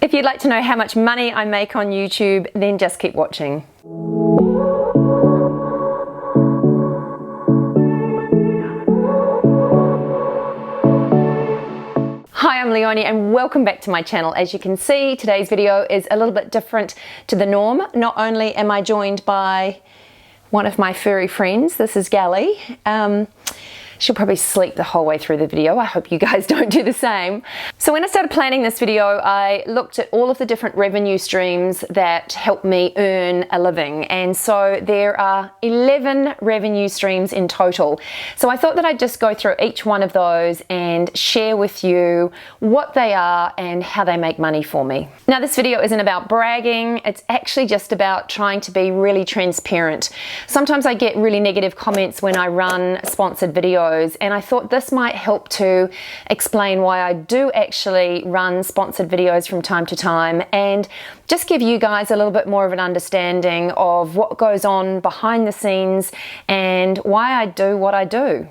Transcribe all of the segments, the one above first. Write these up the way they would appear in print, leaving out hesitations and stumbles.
If you'd like to know how much money I make on YouTube, then just keep watching. Hi, I'm Leonie and welcome back to my channel. As you can see, today's video is a little bit different to the norm. Not only am I joined by one of my furry friends, this is Gally. She'll probably sleep the whole way through the video. I hope you guys don't do the same. So when I started planning this video, I looked at all of the different revenue streams that help me earn a living. And so there are 11 revenue streams in total. So I thought that I'd just go through each one of those and share with you what they are and how they make money for me. Now, this video isn't about bragging. It's actually just about trying to be really transparent. Sometimes I get really negative comments when I run sponsored videos, and I thought this might help to explain why I do actually run sponsored videos from time to time and just give you guys a little bit more of an understanding of what goes on behind the scenes and why I do what I do.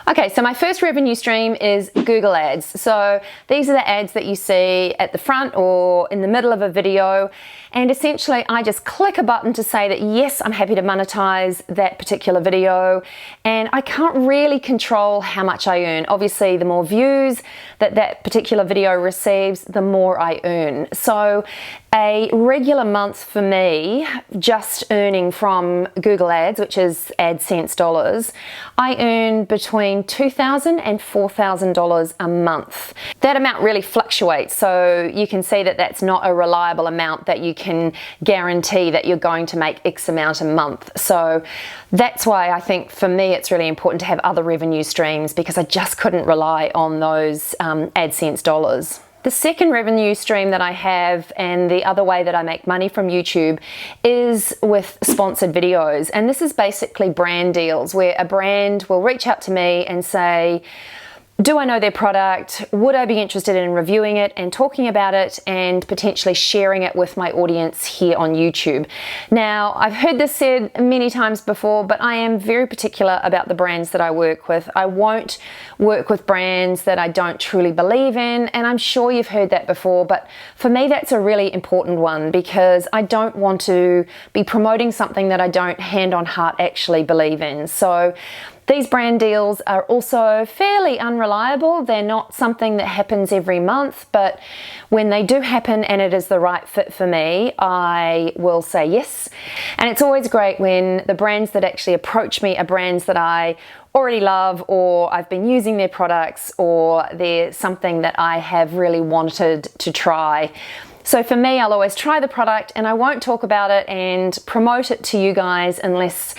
Okay, so my first revenue stream is Google ads. So these are the ads that you see at the front or in the middle of a video, and essentially I just click a button to say that yes, I'm happy to monetize that particular video, and I can't really control how much I earn. Obviously, the more views that that particular video receives, the more I earn. So a regular month for me, just earning from Google ads, which is AdSense dollars, I earn between $2,000 and $4,000 a month. That amount really fluctuates, so you can see that that's not a reliable amount that you can guarantee that you're going to make X amount a month. So that's why I think for me it's really important to have other revenue streams, because I just couldn't rely on those AdSense dollars. The second revenue stream that I have, and the other way that I make money from YouTube, is with sponsored videos. And this is basically brand deals, where a brand will reach out to me and say, do I know their product? Would I be interested in reviewing it and talking about it and potentially sharing it with my audience here on YouTube? Now, I've heard this said many times before, but I am very particular about the brands that I work with. I won't work with brands that I don't truly believe in, and I'm sure you've heard that before, but for me that's a really important one, because I don't want to be promoting something that I don't hand on heart actually believe in. So these brand deals are also fairly unreliable. They're not something that happens every month, but when they do happen and it is the right fit for me, I will say yes. And it's always great when the brands that actually approach me are brands that I already love, or I've been using their products, or they're something that I have really wanted to try. So for me, I'll always try the product and I won't talk about it and promote it to you guys unless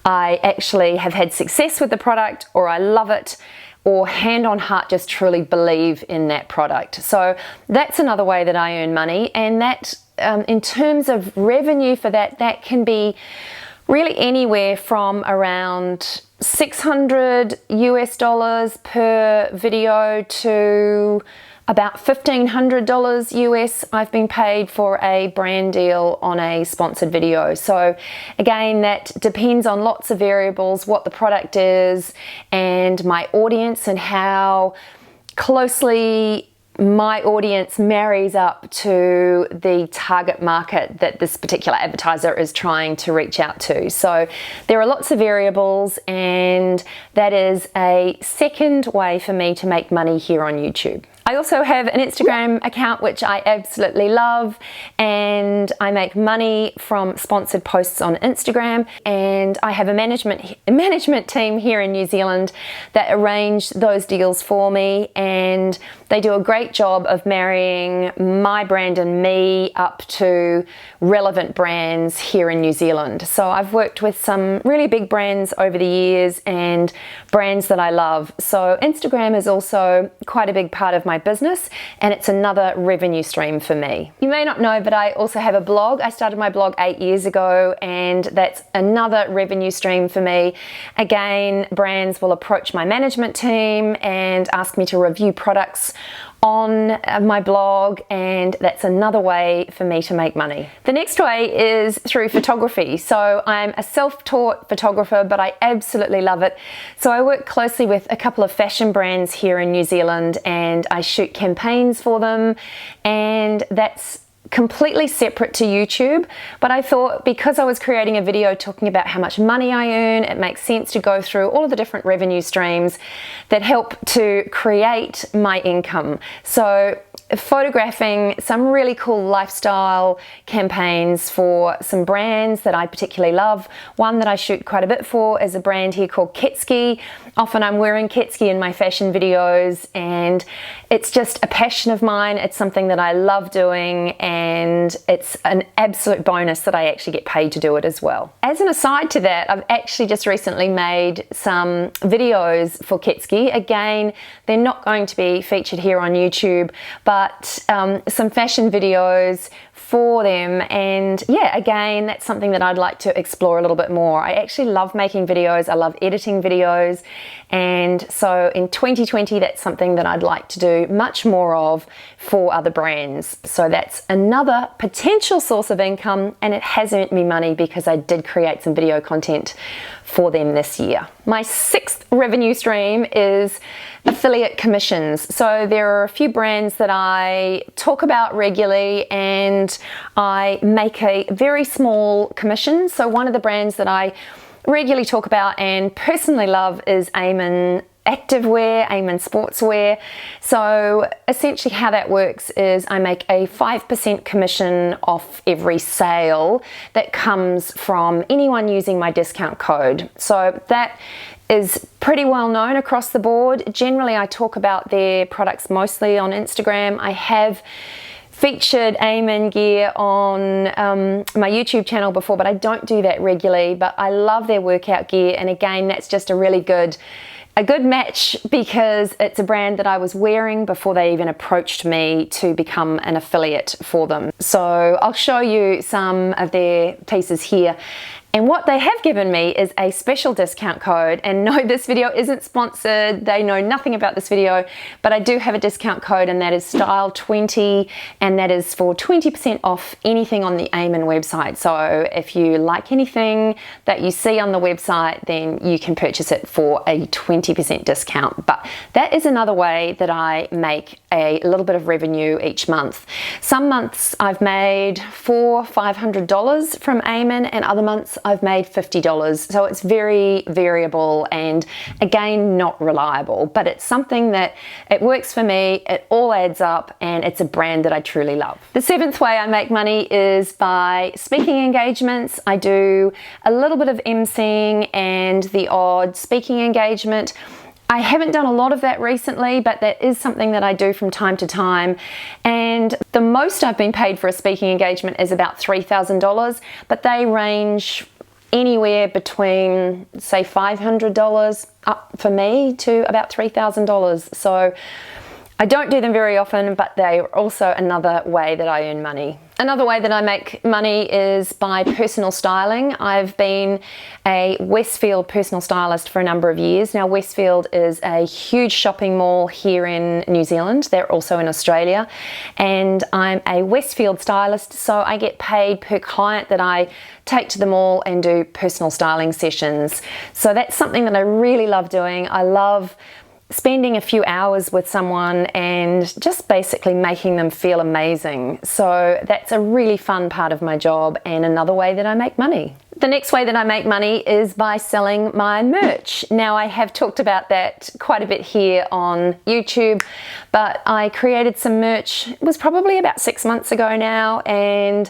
I actually have had success with the product, or I love it, or hand on heart just truly believe in that product. So that's another way that I earn money, and that in terms of revenue for that, that can be really anywhere from around $600 US per video to about $1,500 US I've been paid for a brand deal on a sponsored video. So again, that depends on lots of variables, what the product is and my audience, and how closely my audience marries up to the target market that this particular advertiser is trying to reach out to. So there are lots of variables, and that is a second way for me to make money here on YouTube. I also have an Instagram account which I absolutely love, and I make money from sponsored posts on Instagram, and I have a management team here in New Zealand that arrange those deals for me, and they do a great job of marrying my brand and me up to relevant brands here in New Zealand. So I've worked with some really big brands over the years and brands that I love. So Instagram is also quite a big part of my business, and it's another revenue stream for me. You may not know, but I also have a blog. I started my blog 8 years ago, and that's another revenue stream for me. Again, brands will approach my management team and ask me to review products on my blog, and that's another way for me to make money. The next way is through photography. So I'm a self-taught photographer, but I absolutely love it. So I work closely with a couple of fashion brands here in New Zealand, and I shoot campaigns for them, and that's completely separate to YouTube. But I thought, because I was creating a video talking about how much money I earn, it makes sense to go through all of the different revenue streams that help to create my income. So photographing some really cool lifestyle campaigns for some brands that I particularly love. One that I shoot quite a bit for is a brand here called Ketski. Often I'm wearing Ketski in my fashion videos, and it's just a passion of mine. It's something that I love doing, and it's an absolute bonus that I actually get paid to do it as well. As an aside to that, I've actually just recently made some videos for Ketski. Again, they're not going to be featured here on YouTube, but some fashion videos for them, and yeah, again, that's something that I'd like to explore a little bit more. I actually love making videos, I love editing videos, and so in 2020 that's something that I'd like to do much more of for other brands. So that's another potential source of income, and it has earned me money because I did create some video content for them this year. My sixth revenue stream is affiliate commissions. So there are a few brands that I talk about regularly, and I make a very small commission. So one of the brands that I regularly talk about and personally love is Eamon activewear, Eamon sportswear. So essentially how that works is I make a 5% commission off every sale that comes from anyone using my discount code. So that is pretty well known across the board. Generally, I talk about their products mostly on Instagram. I have featured Eamon gear on my YouTube channel before, but I don't do that regularly. But I love their workout gear, and again, that's just a good match because it's a brand that I was wearing before they even approached me to become an affiliate for them. So I'll show you some of their pieces here. And what they have given me is a special discount code. And no, this video isn't sponsored. They know nothing about this video, but I do have a discount code, and that is Style20, and that is for 20% off anything on the Eamon website. So if you like anything that you see on the website, then you can purchase it for a 20% discount. But that is another way that I make a little bit of revenue each month. Some months I've made $400-500 from Eamon, and other months I've made $50. So it's very variable, and again, not reliable, but it's something that it works for me. It all adds up, and it's a brand that I truly love. The seventh way I make money is by speaking engagements. I do a little bit of emceeing and the odd speaking engagement. I haven't done a lot of that recently, but that is something that I do from time to time. And the most I've been paid for a speaking engagement is about $3,000, but they range anywhere between, say, $500 up for me to about $3,000. So I don't do them very often, but they're also another way that I earn money. Another way that I make money is by personal styling. I've been a Westfield personal stylist for a number of years. Now, Westfield is a huge shopping mall here in New Zealand. They're also in Australia. And I'm a Westfield stylist, so I get paid per client that I take to the mall and do personal styling sessions. So that's something that I really love doing. I love spending a few hours with someone and just basically making them feel amazing. So that's a really fun part of my job, and another way that I make money. The next way that I make money is by selling my merch. Now, I have talked about that quite a bit here on YouTube, but I created some merch, it was probably about 6 months ago now, and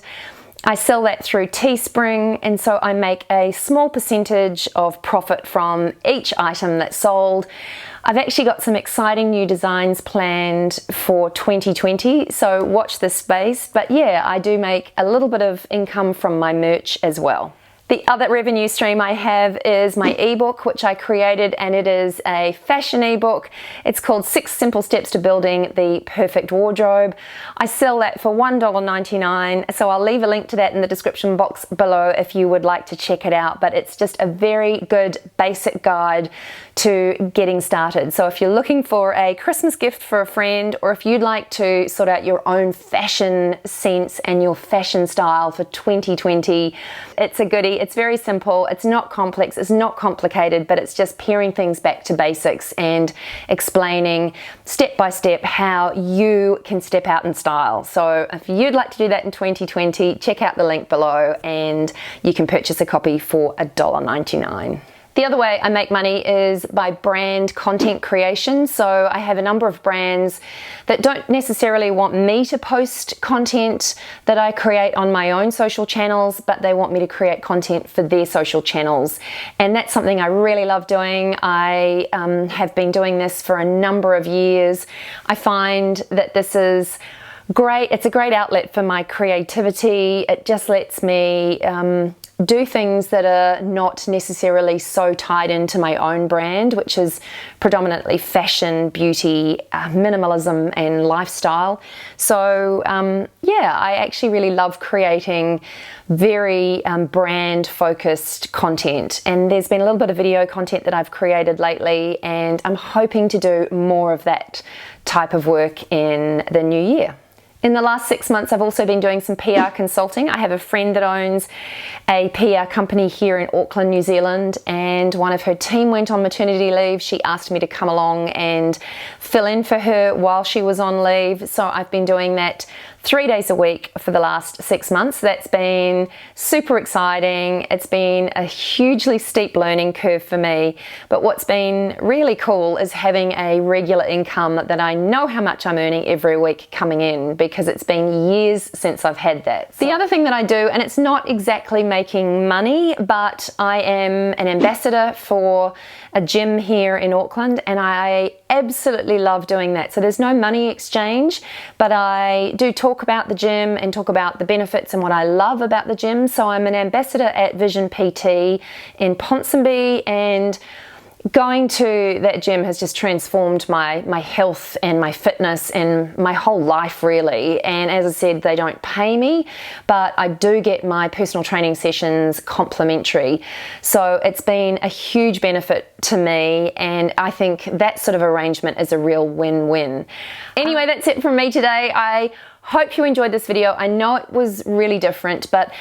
I sell that through Teespring, and so I make a small percentage of profit from each item that's sold. I've actually got some exciting new designs planned for 2020, so watch this space. But yeah, I do make a little bit of income from my merch as well. The other revenue stream I have is my ebook, which I created, and it is a fashion ebook. It's called 6 Simple Steps to Building the Perfect Wardrobe. I sell that for $1.99, so I'll leave a link to that in the description box below if you would like to check it out. But it's just a very good basic guide to getting started. So if you're looking for a Christmas gift for a friend, or if you'd like to sort out your own fashion sense and your fashion style for 2020, it's a goodie. It's very simple, it's not complex, it's not complicated, but it's just paring things back to basics and explaining step by step how you can step out in style. So if you'd like to do that in 2020, check out the link below and you can purchase a copy for $1.99. The other way I make money is by brand content creation. So I have a number of brands that don't necessarily want me to post content that I create on my own social channels, but they want me to create content for their social channels. And that's something I really love doing. I have been doing this for a number of years. I find that this is great. It's a great outlet for my creativity. It just lets me do things that are not necessarily so tied into my own brand, which is predominantly fashion, beauty, minimalism and lifestyle. So yeah, I actually really love creating very brand focused content, and there's been a little bit of video content that I've created lately, and I'm hoping to do more of that type of work in the new year. In the last 6 months, I've also been doing some PR consulting. I have a friend that owns a PR company here in Auckland, New Zealand, and one of her team went on maternity leave. She asked me to come along and fill in for her while she was on leave. So I've been doing that 3 days a week for the last 6 months. That's been super exciting. It's been a hugely steep learning curve for me, but what's been really cool is having a regular income that I know how much I'm earning every week coming in, because it's been years since I've had that. The other thing that I do, and it's not exactly making money, but I am an ambassador for a gym here in Auckland, and I absolutely love doing that. So there's no money exchange, but I do talk about the gym and talk about the benefits and what I love about the gym. So I'm an ambassador at Vision PT in Ponsonby, and going to that gym has just transformed my health and my fitness and my whole life, really. And as I said, they don't pay me, but I do get my personal training sessions complimentary. So it's been a huge benefit to me, and I think that sort of arrangement is a real win-win. Anyway, that's it from me today. I hope you enjoyed this video. I know it was really different, but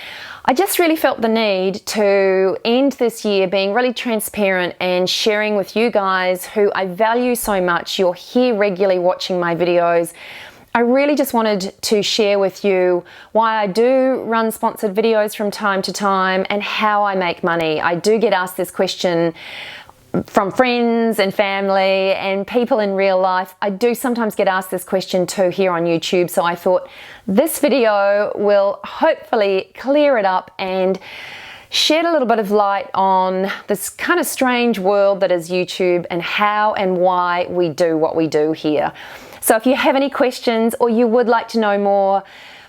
I just really felt the need to end this year being really transparent and sharing with you guys who I value so much. You're here regularly watching my videos. I really just wanted to share with you why I do run sponsored videos from time to time and how I make money. I do get asked this question from friends and family and people in real life. I do sometimes get asked this question too here on YouTube, so I thought this video will hopefully clear it up and shed a little bit of light on this kind of strange world that is YouTube and how and why we do what we do here. So if you have any questions or you would like to know more,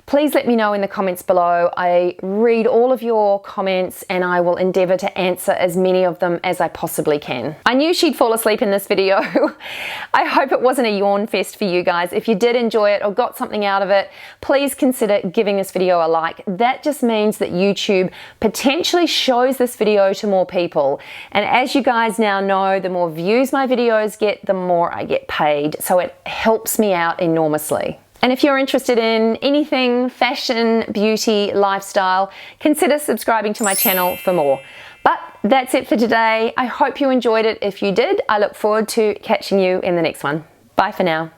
please let me know in the comments below. I read all of your comments and I will endeavour to answer as many of them as I possibly can. I knew she'd fall asleep in this video. I hope it wasn't a yawn fest for you guys. If you did enjoy it or got something out of it, please consider giving this video a like. That just means that YouTube potentially shows this video to more people. And as you guys now know, the more views my videos get, the more I get paid. So it helps me out enormously. And if you're interested in anything fashion, beauty, lifestyle, consider subscribing to my channel for more. But that's it for today. I hope you enjoyed it. If you did, I look forward to catching you in the next one. Bye for now.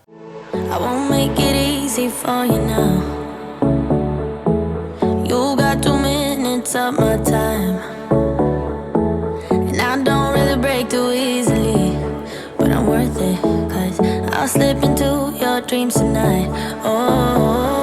I won't make it easy for you now. You got 2 minutes of my time, and I don't really break too easily, but I'm worth it, 'cause I'll slip into your dreams tonight. Oh.